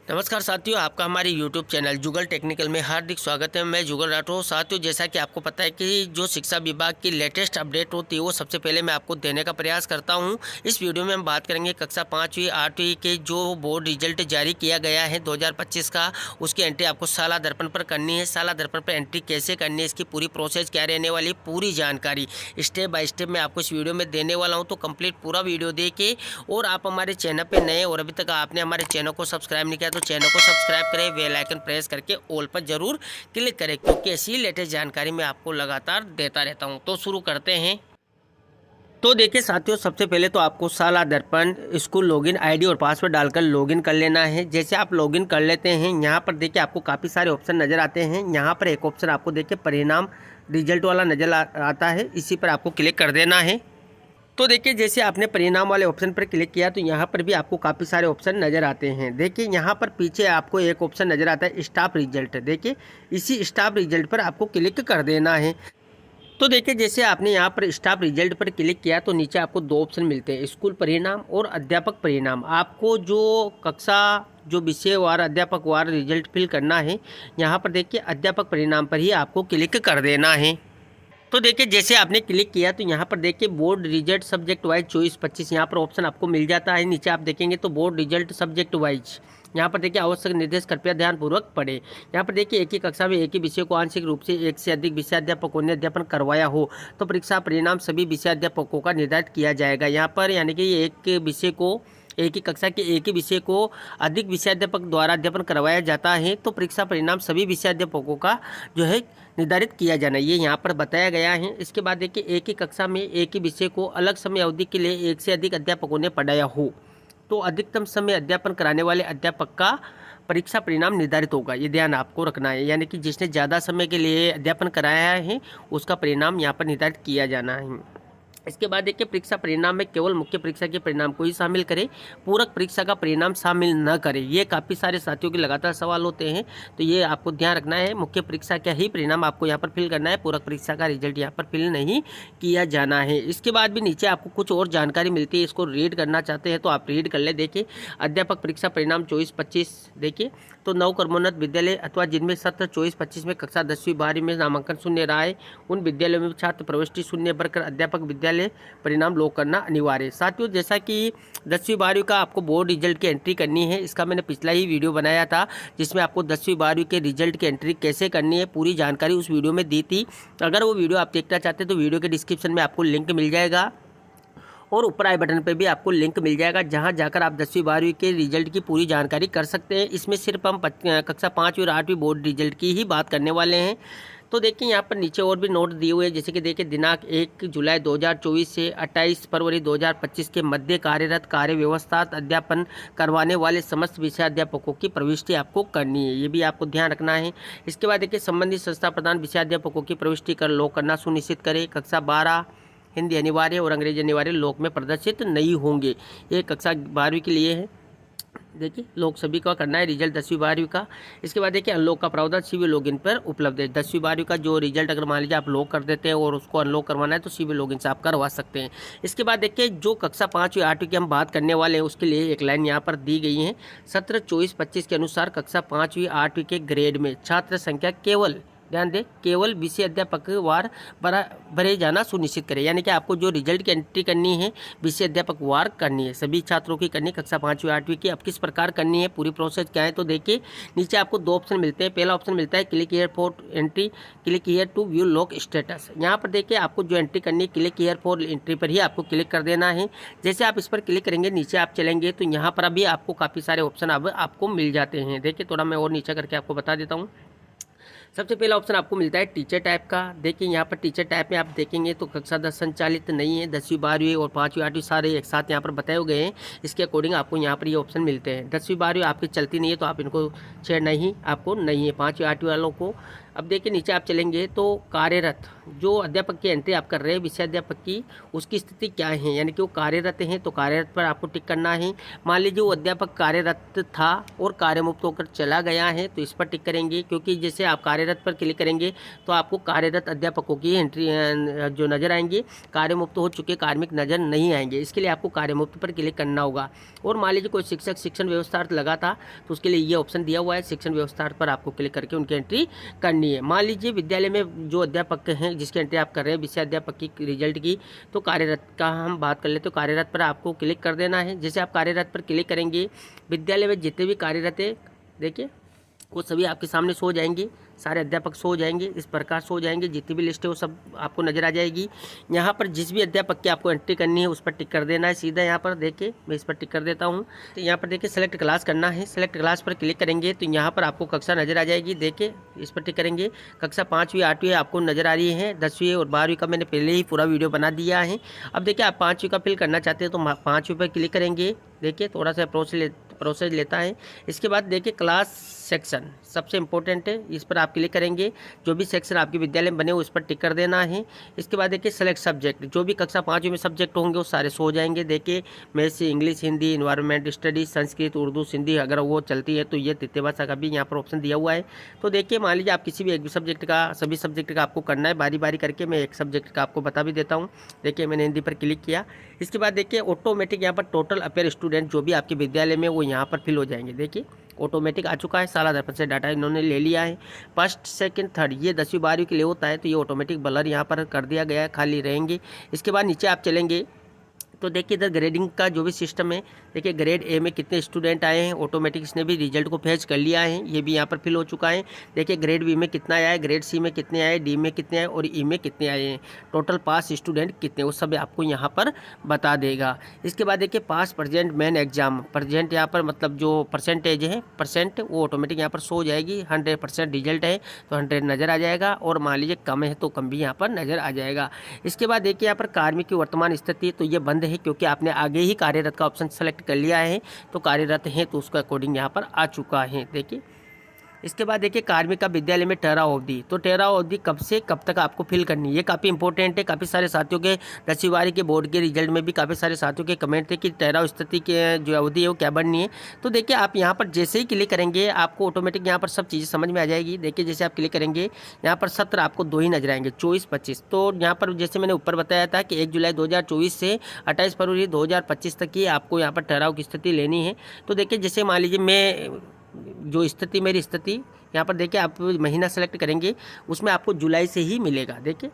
नमस्कार साथियों, आपका हमारे YouTube चैनल जुगल टेक्निकल में हार्दिक स्वागत है। मैं जुगल राठौर। साथियों, जैसा कि आपको पता है कि जो शिक्षा विभाग की लेटेस्ट अपडेट होती है वो सबसे पहले मैं आपको देने का प्रयास करता हूं। इस वीडियो में हम बात करेंगे कक्षा 5वीं 8वीं के जो बोर्ड रिजल्ट जारी किया गया है 2025 का, उसकी एंट्री आपको साला दर्पण पर करनी है। साला दर्पण पर एंट्री कैसे करनी है, इसकी पूरी प्रोसेस क्या रहने वाली, पूरी जानकारी स्टेप बाय स्टेप मैं आपको इस वीडियो में देने वाला हूँ। तो कंप्लीट पूरा वीडियो देखिए। और आप हमारे चैनल पर नए और अभी तक आपने हमारे चैनल को सब्सक्राइब नहीं किया तो चैनल को सब्सक्राइब करें, बेल आइकन प्रेस करके ऑल पर जरूर क्लिक करें, क्योंकि ऐसी लेटेस्ट जानकारी मैं आपको लगातार देता रहता हूं। तो शुरू करते हैं। तो देखिए साथियों, सबसे पहले तो आपको साला दर्पण स्कूल लॉगिन आईडी और पासवर्ड डालकर लॉगिन कर लेना है। जैसे आप लॉगिन कर लेते हैं, यहाँ पर देखिए आपको काफ़ी सारे ऑप्शन नज़र आते हैं। यहाँ पर एक ऑप्शन आपको देखिए परिणाम रिजल्ट वाला नज़र आता है, इसी पर आपको क्लिक कर देना है। तो देखिए जैसे आपने परिणाम वाले ऑप्शन पर क्लिक किया तो यहाँ पर भी आपको काफ़ी सारे ऑप्शन नज़र आते हैं। देखिए यहाँ पर पीछे आपको एक ऑप्शन नज़र आता है स्टाफ रिजल्ट। देखिए इसी स्टाफ रिजल्ट पर आपको क्लिक कर देना है। तो देखिए जैसे आपने यहाँ पर स्टाफ रिजल्ट पर क्लिक किया तो नीचे आपको दो ऑप्शन मिलते हैं, स्कूल परिणाम और अध्यापक परिणाम। आपको जो कक्षा जो विषयवार अध्यापक वार रिजल्ट फिल करना है, यहाँ पर देखिए अध्यापक परिणाम पर ही आपको क्लिक कर देना है। तो देखिए जैसे आपने क्लिक किया तो यहाँ पर देखिए बोर्ड रिजल्ट सब्जेक्ट वाइज 24-25 यहाँ पर ऑप्शन आपको मिल जाता है। नीचे आप देखेंगे तो बोर्ड रिजल्ट सब्जेक्ट वाइज यहाँ पर देखिए आवश्यक निर्देश कृपया ध्यानपूर्वक पढ़े। यहाँ पर देखिए एक ही कक्षा में एक ही विषय को आंशिक रूप से एक से अधिक विषयाध्यापकों ने अध्यापन करवाया हो तो परीक्षा परिणाम सभी विषयाध्यापकों का निर्धारित किया जाएगा। यहाँ पर यानी कि एक विषय को एक ही कक्षा के एक ही विषय को अधिक विषयाध्यापक द्वारा अध्यापन करवाया जाता है तो परीक्षा परिणाम सभी विषयाध्यापकों का जो है निर्धारित किया जाना, ये यहाँ पर बताया गया है। इसके बाद देखिए एक ही कक्षा में एक ही विषय को अलग समय अवधि के लिए एक से अधिक अध्यापकों ने पढ़ाया हो तो अधिकतम समय अध्यापन कराने वाले अध्यापक का परीक्षा परिणाम निर्धारित होगा। ये ध्यान आपको रखना है, यानी कि जिसने ज़्यादा समय के लिए अध्यापन कराया है उसका परिणाम यहाँ पर निर्धारित किया जाना है। इसके बाद देखिए परीक्षा परिणाम में केवल मुख्य परीक्षा के परिणाम को ही शामिल करें, पूरक परीक्षा का परिणाम शामिल न करें। ये काफ़ी सारे साथियों के लगातार सवाल होते हैं, तो ये आपको ध्यान रखना है। मुख्य परीक्षा का ही परिणाम आपको यहाँ पर फिल करना है, पूरक परीक्षा का रिजल्ट यहाँ पर फिल नहीं किया जाना है। इसके बाद भी नीचे आपको कुछ और जानकारी मिलती है, इसको रीड करना चाहते हैं तो आप रीड कर ले। देखिए अध्यापक परीक्षा परिणाम 24-25 देखिए तो नव कर्मोन्नत विद्यालय अथवा जिनमें सत्र 24-25 में कक्षा 10वीं 12वीं में नामांकन शून्य रहा है उन विद्यालयों में छात्र प्रविष्टि शून्य भरकर अध्यापक विद्यालय परिणाम लॉक करना अनिवार्य है। साथियों जैसा कि 10वीं 12वीं का आपको बोर्ड रिजल्ट की एंट्री करनी है, इसका मैंने पिछला ही वीडियो बनाया था जिसमें आपको 10वीं 12वीं के रिजल्ट की एंट्री कैसे करनी है पूरी जानकारी उस वीडियो में दी थी। अगर वो वीडियो आप देखना चाहते हैं तो वीडियो के डिस्क्रिप्शन में आपको लिंक मिल जाएगा और ऊपर आई बटन पे भी आपको लिंक मिल जाएगा, जहां जाकर आप 10वीं 12वीं के रिजल्ट की पूरी जानकारी कर सकते हैं। इसमें सिर्फ हम कक्षा 5वीं और 8वीं बोर्ड रिजल्ट की ही बात करने वाले हैं। तो देखिए यहाँ पर नीचे और भी नोट दिए हुए हैं, जैसे कि देखिए दिनांक 1 जुलाई 2024 से 28 फरवरी 2025 के मध्य कार्यरत कार्य व्यवस्था अध्यापन करवाने वाले समस्त विषयाध्यापकों की प्रविष्टि आपको करनी है, ये भी आपको ध्यान रखना है। इसके बाद देखिए संबंधित संस्था प्रदान विषयाध्यापकों की प्रविष्टि कर लॉक करना सुनिश्चित करें। कक्षा 12 हिंदी अनिवार्य और अंग्रेजी अनिवार्य लोक में प्रदर्शित नहीं होंगे, ये कक्षा 12वीं के लिए है। देखिए लोक सभी का करना है रिजल्ट 10वीं 12वीं का। इसके बाद देखिए अनलॉक का प्रावधान सीवी लॉगिन पर उपलब्ध है। 10वीं 12वीं का जो रिजल्ट अगर मान लीजिए आप लॉक कर देते हैं और उसको अनलॉक करवाना है तो सीवी लॉगिन से आप करवा सकते हैं। इसके बाद देखिए जो कक्षा 5वीं 8वीं की हम बात करने वाले हैं उसके लिए एक लाइन यहाँ पर दी गई है। सत्र 24-25 के अनुसार कक्षा 5वीं 8वीं के ग्रेड में छात्र संख्या केवल, ध्यान दें, केवल विषय अध्यापक वार भरे जाना सुनिश्चित करें, यानी कि आपको जो रिजल्ट की एंट्री करनी है विषय अध्यापक वार करनी है, सभी छात्रों की करनी है कक्षा 5वीं 8वीं की। अब किस प्रकार करनी है, पूरी प्रोसेस क्या है, तो देखिए नीचे आपको दो ऑप्शन मिलते हैं। पहला ऑप्शन मिलता है click here for entry, click here to view lock status. यहाँ पर देखिए आपको जो एंट्री करनी है क्लिक हियर फॉर एंट्री पर ही आपको क्लिक कर देना है। जैसे आप इस पर क्लिक करेंगे नीचे आप चलेंगे तो यहाँ पर अभी आपको काफ़ी सारे ऑप्शन अब आपको मिल जाते हैं। देखिए थोड़ा मैं और नीचे करके आपको बता देता हूँ। सबसे पहला ऑप्शन आपको मिलता है टीचर टाइप का। देखिए यहाँ पर टीचर टाइप में आप देखेंगे तो कक्षा 10 संचालित नहीं है, 10वीं 12वीं और 5वीं 8वीं सारे एक साथ यहाँ पर बताए गए हैं। इसके अकॉर्डिंग आपको यहाँ पर ये ऑप्शन मिलते हैं। 10वीं 12वीं आपकी चलती नहीं है तो आप इनको छेड़ना ही आपको नहीं है। 5वीं 8वीं वालों को अब देखिए नीचे आप चलेंगे तो कार्यरत जो अध्यापक की एंट्री आप कर रहे हैं विषय अध्यापक की, उसकी स्थिति क्या है, यानी कि वो कार्यरत हैं तो कार्यरत पर आपको टिक करना है। मान लीजिए वो अध्यापक कार्यरत था और कार्यमुक्त होकर चला गया है तो इस पर टिक करेंगे, क्योंकि जैसे आप कार्यरत पर क्लिक करेंगे तो आपको कार्यरत अध्यापकों की एंट्री जो नज़र आएंगे, कार्यमुक्त हो चुके कार्मिक नज़र नहीं आएंगे। इसके लिए आपको कार्यमुक्त पर क्लिक करना होगा। और मान लीजिए कोई शिक्षक शिक्षण व्यवस्थार्थ लगा था तो उसके लिए ये ऑप्शन दिया हुआ है, शिक्षण व्यवस्थार्थ पर आपको क्लिक करके उनकी एंट्री करनी है। मान लीजिए विद्यालय में जो अध्यापक हैं जिसकी एंट्री आप कर रहे हैं विषय अध्यापक की रिजल्ट की, तो कार्यरत का हम बात कर ले तो कार्यरत पर आपको क्लिक कर देना है। जैसे आप कार्यरत पर क्लिक करेंगे, विद्यालय में जितने भी कार्यरत है देखिए वो सभी आपके सामने सो जाएंगे, सारे अध्यापक सो जाएंगे, इस प्रकार सो जाएंगे, जितनी भी लिस्ट है वो सब आपको नज़र आ जाएगी। यहाँ पर जिस भी अध्यापक की आपको एंट्री करनी है उस पर टिक कर देना है सीधा। यहाँ पर देखिए मैं इस पर टिक कर देता हूँ। तो यहाँ पर देखिए सेलेक्ट क्लास करना है, सेलेक्ट क्लास पर क्लिक करेंगे तो यहाँ पर आपको कक्षा नज़र आ जाएगी। देखिए इस पर टिक करेंगे, कक्षा 5वीं 8वीं आपको नज़र आ रही है, 10वीं और 12वीं का मैंने पहले ही पूरा वीडियो बना दिया है। अब देखिए आप 5वीं का फिल करना चाहते हैं तो 5वीं पर क्लिक करेंगे। देखिए थोड़ा सा प्रोसेस लेता है। इसके बाद देखिए क्लास सेक्शन सबसे इम्पोर्टेंट है, इस पर आप क्लिक करेंगे। जो भी सेक्शन आपके विद्यालय में बने हो उस पर टिक कर देना है। इसके बाद देखिए सेलेक्ट सब्जेक्ट, जो भी कक्षा 5वीं में सब्जेक्ट होंगे वो सारे सो जाएंगे। देखिए maths, English, Hindi, environment studies, Sanskrit, Urdu, Sindhi अगर वो चलती है तो ये तृतीय भाषा का भी यहाँ पर ऑप्शन दिया हुआ है। तो देखिए मान लीजिए आप किसी भी एक भी सब्जेक्ट का, सभी सब्जेक्ट का आपको करना है बारी बारी करके। मैं एक सब्जेक्ट का आपको बता भी देता हूँ। देखिए मैंने हिंदी पर क्लिक किया। इसके बाद देखिए ऑटोमेटिक यहाँ पर टोटल अपेयर स्टूडेंट जो भी आपके विद्यालय में वो यहाँ पर फिल हो जाएंगे। देखिए ऑटोमेटिक आ चुका है, सारा 10% डाटा इन्होंने ले लिया है। फर्स्ट सेकंड थर्ड ये 10वीं 12वीं के लिए होता है तो ये ऑटोमेटिक ब्लर यहाँ पर कर दिया गया है, खाली रहेंगे। इसके बाद नीचे आप चलेंगे तो देखिए इधर ग्रेडिंग का जो भी सिस्टम है, देखिए ग्रेड ए में कितने स्टूडेंट आए हैं, ऑटोमेटिक इसने भी रिजल्ट को फेच कर लिया है, ये भी यहाँ पर फिल हो चुका है। देखिए ग्रेड बी में कितना आया है, ग्रेड सी में कितने आए, डी में कितने आए और ई में कितने आए हैं, टोटल पास स्टूडेंट कितने, वो सब आपको यहाँ पर बता देगा। इसके बाद देखिए पास प्रेजेंट मेन एग्जाम, प्रेजेंट यहाँ पर मतलब जो परसेंटेज है परसेंट वो ऑटोमेटिक यहाँ पर सो जाएगी। 100% रिजल्ट है तो 100 नज़र आ जाएगा, और मान लीजिए कम है तो कम भी यहाँ पर नज़र आ जाएगा। इसके बाद देखिए यहाँ पर कार्मिक की वर्तमान स्थिति, तो ये बंद है क्योंकि आपने आगे ही कार्यरत का ऑप्शन सेलेक्ट कर लिया है, तो कार्यरत है तो उसका अकॉर्डिंग यहाँ पर आ चुका है। देखिए इसके बाद देखिए कार्मिक का विद्यालय में ठहराव अवधि, तो ठहराव अवधि कब से कब तक आपको फिल करनी है, ये काफ़ी इंपॉर्टेंट है। काफ़ी सारे साथियों के 10वीं 12वीं के बोर्ड के रिजल्ट में भी काफ़ी सारे साथियों के कमेंट थे कि ठहराव स्थिति के जो अवधि है वो क्या बननी है। तो देखिए आप यहाँ पर जैसे ही क्लिक करेंगे आपको ऑटोमेटिक यहाँ पर सब चीज़ें समझ में आ जाएगी। देखिए जैसे आप क्लिक करेंगे यहाँ पर सत्र आपको 2 ही नजर आएंगे, 24-25। तो यहाँ पर जैसे मैंने ऊपर बताया था कि 1 जुलाई 2024 से 28 फरवरी 2025 तक की आपको यहाँ पर ठहराव की स्थिति लेनी है। तो देखिए जैसे मान लीजिए मैं जो स्थिति मेरी स्थिति यहाँ पर देखिए आप महीना सेलेक्ट करेंगे उसमें आपको जुलाई से ही मिलेगा। देखिए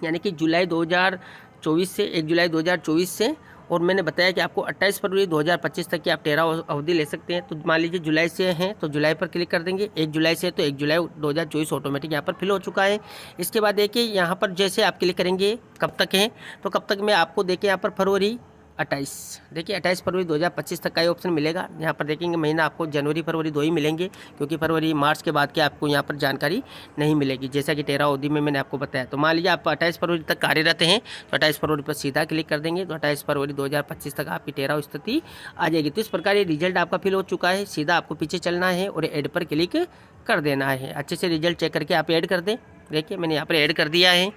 यानी कि जुलाई 2024 से 1 जुलाई 2024 से, और मैंने बताया कि आपको 28 फरवरी 2025 तक की आप ठहराव अवधि ले सकते हैं। तो मान लीजिए जुलाई से हैं तो जुलाई पर क्लिक कर देंगे, 1 जुलाई से तो 1 जुलाई 2024 ऑटोमेटिक यहाँ पर फिल हो चुका है। इसके बाद देखिए यहाँ पर जैसे आप क्लिक करेंगे कब तक है, तो कब तक में आपको देखिए यहाँ पर फरवरी 28, देखिए 28 फरवरी 2025 तक का ये ऑप्शन मिलेगा। यहाँ पर देखेंगे महीना आपको जनवरी फरवरी 2 ही मिलेंगे, क्योंकि फरवरी मार्च के बाद के आपको यहाँ पर जानकारी नहीं मिलेगी, जैसा कि ठहराव अवधि में मैंने आपको बताया। तो मान लीजिए आप 28 फरवरी तक कार्यरत हैं तो 28 फरवरी पर सीधा क्लिक कर देंगे तो 28 फरवरी 2025 तक आपकी ठहराव स्थिति आ जाएगी। तो इस प्रकार ये रिजल्ट आपका फिल हो चुका है। सीधा आपको पीछे चलना है और ऐड पर क्लिक कर देना है। अच्छे से रिजल्ट चेक करके आप ऐड कर दें। देखिए मैंने यहाँ पर ऐड कर दिया है।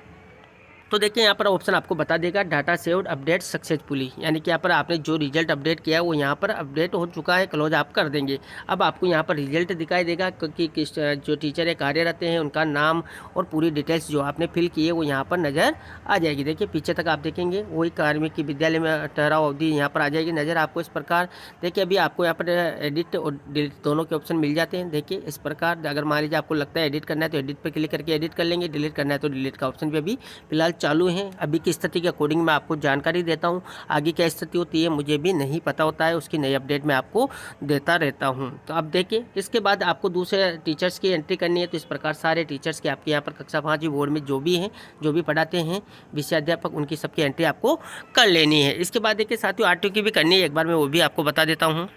तो देखिए यहाँ पर ऑप्शन आपको बता देगा डाटा सेव्ड अपडेट सक्सेसफुली, यानी कि यहाँ पर आपने जो रिजल्ट अपडेट किया है वो यहाँ पर अपडेट हो चुका है, क्लोज आप कर देंगे। अब आपको यहाँ पर रिजल्ट दिखाई देगा क्योंकि किस जो टीचर है कार्यरत हैं उनका नाम और पूरी डिटेल्स जो आपने फिल की है वो यहाँ पर नज़र आ जाएगी। देखिए पीछे तक आप देखेंगे वही कार्मिक की विद्यालय में ठहराव अवधि यहाँ पर आ जाएगी नज़र आपको इस प्रकार। देखिए अभी आपको यहाँ पर एडिट और डिलीट दोनों के ऑप्शन मिल जाते हैं। देखिए इस प्रकार अगर मान लीजिए आपको लगता है एडिट करना है तो एडिट पर क्लिक करके एडिट कर लेंगे, डिलीट करना है तो डिलीट का ऑप्शन भी अभी फिलहाल चालू है। अभी की स्थिति के अकॉर्डिंग मैं आपको जानकारी देता हूं, आगे क्या स्थिति होती है मुझे भी नहीं पता होता है, उसकी नई अपडेट मैं आपको देता रहता हूं। तो अब देखिए इसके बाद आपको दूसरे टीचर्स की एंट्री करनी है। तो इस प्रकार सारे टीचर्स के आपके यहाँ पर कक्षा 5वीं बोर्ड में जो भी हैं, जो भी पढ़ाते हैं विषय अध्यापक, उनकी सबकी एंट्री आपको कर लेनी है। इसके बाद देखिए साथियों आरटीओ की भी करनी है, एक बार मैं वो भी आपको बता देता हूँ।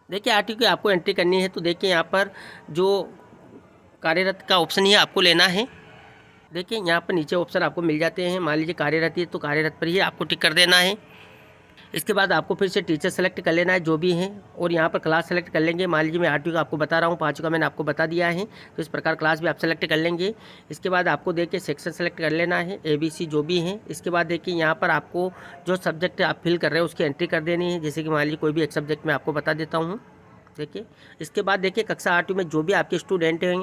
देखिए आरटीओ की आपको एंट्री करनी है तो देखिए यहाँ पर जो कार्यरत का ऑप्शन ही आपको लेना है। देखिए यहाँ पर नीचे ऑप्शन आपको मिल जाते हैं। मान लीजिए कार्यरत है तो कार्यरत पर ही आपको टिक कर देना है। इसके बाद आपको फिर से टीचर सेलेक्ट कर लेना है जो भी हैं, और यहाँ पर क्लास सेलेक्ट कर लेंगे। मान लीजिए मैं 8वीं का आपको बता रहा हूँ, 5वीं का मैंने आपको बता दिया है, तो इस प्रकार क्लास भी आप सेलेक्ट कर लेंगे। इसके बाद आपको देखिए सेक्शन सेलेक्ट कर लेना है, ABC जो भी हैं। इसके बाद देखिए यहाँ पर आपको जो सब्जेक्ट आप फिल कर रहे हैं उसकी एंट्री कर देनी है। जैसे कि मान लीजिए कोई भी एक सब्जेक्ट मैं आपको बता देता हूँ। देखिए इसके बाद देखिए कक्षा 8वीं में जो भी आपके स्टूडेंट हैं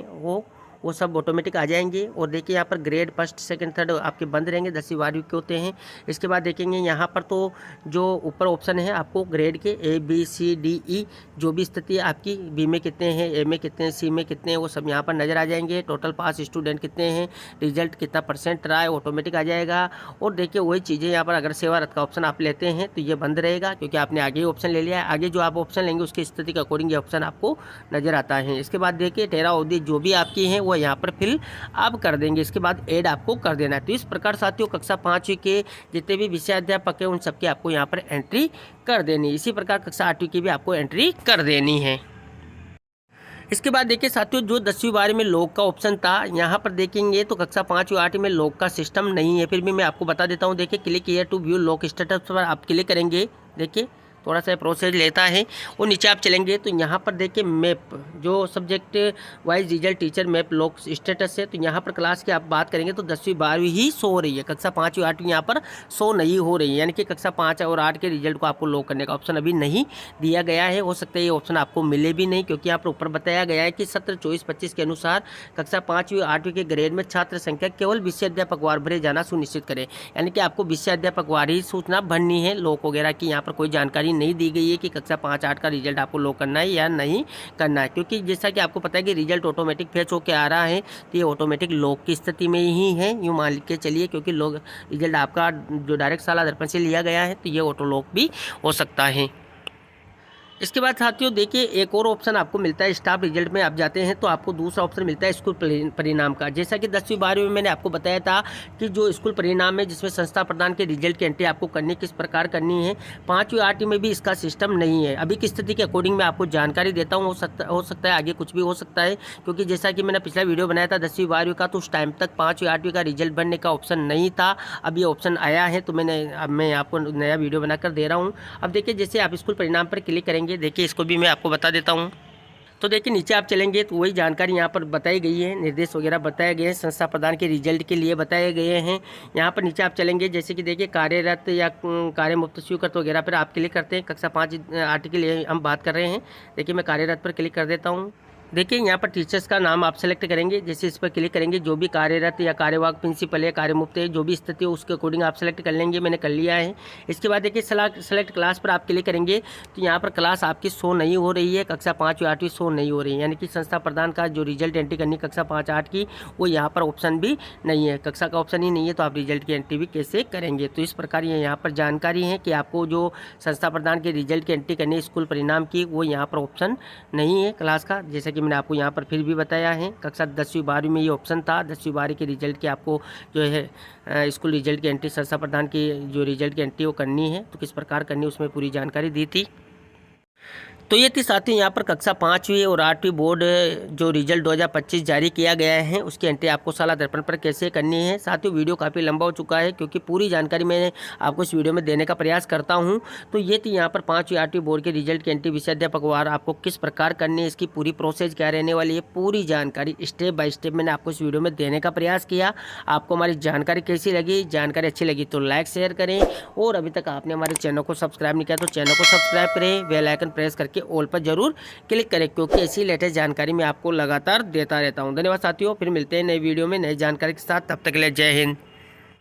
वो सब ऑटोमेटिक आ जाएंगे। और देखिए यहाँ पर ग्रेड फर्स्ट सेकंड थर्ड आपके बंद रहेंगे, 10वीं 12वीं के होते हैं। इसके बाद देखेंगे यहाँ पर तो जो ऊपर ऑप्शन है आपको ग्रेड के ABCDE जो भी स्थिति है आपकी, B में कितने हैं, A में कितने हैं, C में कितने हैं, वो सब यहाँ पर नज़र आ जाएंगे। टोटल पास स्टूडेंट कितने हैं, रिजल्ट कितना % रहा है, ऑटोमेटिक आ जाएगा। और देखिए वही चीज़ें यहाँ पर अगर सेवा रद्द का ऑप्शन आप लेते हैं तो ये बंद रहेगा, क्योंकि आपने आगे ही ऑप्शन ले लिया है। आगे जो आप ऑप्शन लेंगे उसकी स्थिति के अकॉर्डिंग ये ऑप्शन आपको नज़र आता है। इसके बाद देखिए 13 अवधि जो भी आपकी हैं वो यहाँ पर फिल आप कर देंगे। इसके बाद ऐड आपको कर देना है। तो इस प्रकार साथियों कक्षा 5वीं के जितने भी विषय अध्यापक हैं उन सबकी आपको यहाँ पर एंट्री कर देनी है। इसी प्रकार कक्षा 8वीं की भी आपको एंट्री कर देनी है। इसके बाद देखिए साथियों जो 10वीं 12वीं में लॉग का ऑप्शन था, यहाँ पर देखेंगे तो कक्षा 5वीं 8वीं में लॉग का सिस्टम नहीं है। फिर भी मैं आपको बता देता हूँ। देखिए click here to view log status पर आप क्लिक करेंगे। देखिए थोड़ा सा प्रोसेस लेता है, और नीचे आप चलेंगे तो यहाँ पर देखिए मैप जो subject wise result teacher map lock status है। तो यहाँ पर क्लास की आप बात करेंगे तो 10वीं 12वीं ही शो हो रही है, कक्षा 5वीं 8वीं यहाँ पर शो नहीं हो रही है। यानी कि कक्षा 5 और 8 के रिजल्ट को आपको लॉक करने का ऑप्शन अभी नहीं दिया गया है। हो सकता है ये ऑप्शन आपको मिले भी नहीं, क्योंकि यहाँ पर ऊपर बताया गया है कि सत्र 24-25 के अनुसार कक्षा 5वीं 8वीं के ग्रेड में छात्र संख्या केवल विषय अध्यापक वार भरे जाना सुनिश्चित करें। यानी कि आपको विषय अध्यापक वार ही सूचना भरनी है, लॉक वगैरह की यहाँ पर कोई जानकारी नहीं दी गई है कि कक्षा 5-8 का रिजल्ट आपको लॉक करना है या नहीं करना है। क्योंकि जैसा कि आपको पता है कि रिजल्ट ऑटोमेटिक फेच होकर आ रहा है, तो ये ऑटोमेटिक लॉक की स्थिति में ही है, यूँ मान के चलिए। क्योंकि लोग रिजल्ट आपका जो डायरेक्ट साला दर्पण से लिया गया है, तो ये ऑटो लॉक भी हो सकता है। इसके बाद साथियों देखिए एक और ऑप्शन आपको मिलता है। स्टाफ रिजल्ट में आप जाते हैं तो आपको दूसरा ऑप्शन मिलता है स्कूल परिणाम का। जैसा कि 10वीं 12वीं में मैंने आपको बताया था कि जो स्कूल परिणाम है जिसमें संस्था प्रदान के रिजल्ट की एंट्री आपको करनी किस प्रकार करनी है, 5वीं 8वीं में भी इसका सिस्टम नहीं है। अभी की स्थिति के अकॉर्डिंग मैं आपको जानकारी देता हूँ। हो सकता है आगे कुछ भी हो सकता है, क्योंकि जैसा कि मैंने पिछला वीडियो बनाया था 10वीं 12वीं का, तो उस टाइम तक 5वीं 8वीं का रिजल्ट बनने का ऑप्शन नहीं था। अब ये ऑप्शन आया है, तो मैं आपको नया वीडियो बनाकर दे रहा हूँ। अब देखिए जैसे आप स्कूल परिणाम पर क्लिक करेंगे, देखिए इसको भी मैं आपको बता देता हूँ। तो देखिए नीचे आप चलेंगे तो वही जानकारी यहाँ पर बताई गई है, निर्देश वगैरह बताए गए हैं, संस्था प्रदान के रिजल्ट के लिए बताए गए हैं। यहाँ पर नीचे आप चलेंगे जैसे कि देखिए कार्यरत या कार्य मुक्त स्वीकृत वगैरह पर आप क्लिक करते हैं। कक्षा 5-8 के लिए हम बात कर रहे हैं। देखिए मैं कार्यरत पर क्लिक कर देता हूँ। देखिए यहाँ पर टीचर्स का नाम आप सेलेक्ट करेंगे। जैसे इस पर क्लिक करेंगे, जो भी कार्यरत या कार्यवाहक प्रिंसिपल है, कार्यमुक्त है, जो भी स्थिति है उसके अकॉर्डिंग आप सेलेक्ट कर लेंगे। मैंने कर लिया है। इसके बाद देखिए सेलेक्ट क्लास पर आप क्लिक करेंगे तो यहाँ पर क्लास आपकी शो नहीं हो रही है, कक्षा 5वीं 8वीं शो नहीं हो रही है। यानी कि संस्था प्रदान का जो रिजल्ट एंट्री करनी कक्षा 5-8 की, वो यहाँ पर ऑप्शन भी नहीं है, कक्षा का ऑप्शन ही नहीं है। तो आप रिजल्ट की एंट्री भी कैसे करेंगे? तो इस प्रकार ये यहाँ पर जानकारी है कि आपको जो संस्था प्रदान के रिजल्ट की एंट्री करनी है स्कूल परिणाम की, वो यहाँ पर ऑप्शन नहीं है क्लास का। जैसा कि मैंने आपको यहाँ पर फिर भी बताया है, कक्षा 10वीं 12वीं में ये ऑप्शन था। 10वीं 12वीं के रिजल्ट की आपको जो है स्कूल रिजल्ट की एंट्री संस्था प्रदान की जो रिजल्ट की एंट्री वो करनी है, तो किस प्रकार करनी है उसमें पूरी जानकारी दी थी। तो ये थी साथियों यहाँ पर कक्षा 5वीं और 8वीं बोर्ड जो रिजल्ट 2025 जारी किया गया है उसकी एंट्री आपको साला दर्पण पर कैसे करनी है। साथियों वीडियो काफ़ी लंबा हो चुका है, क्योंकि पूरी जानकारी मैंने आपको इस वीडियो में देने का प्रयास करता हूँ। तो ये थी यहाँ पर 5वीं 8वीं बोर्ड के रिजल्ट की एंट्री विषय अध्यापक वार आपको किस प्रकार करनी है, इसकी पूरी प्रोसेस क्या रहने वाली है, पूरी जानकारी स्टेप बाय स्टेप मैंने आपको इस वीडियो में देने का प्रयास किया। आपको हमारी जानकारी कैसी लगी? जानकारी अच्छी लगी तो लाइक शेयर करें, और अभी तक आपने हमारे चैनल को सब्सक्राइब नहीं किया तो चैनल को सब्सक्राइब करें, बेल आइकन प्रेस करके ऑल पर जरूर क्लिक करें, क्योंकि ऐसी लेटेस्ट जानकारी मैं आपको लगातार देता रहता हूं। धन्यवाद साथियों, फिर मिलते हैं नई वीडियो में नई जानकारी के साथ। तब तक के लिए जय हिंद।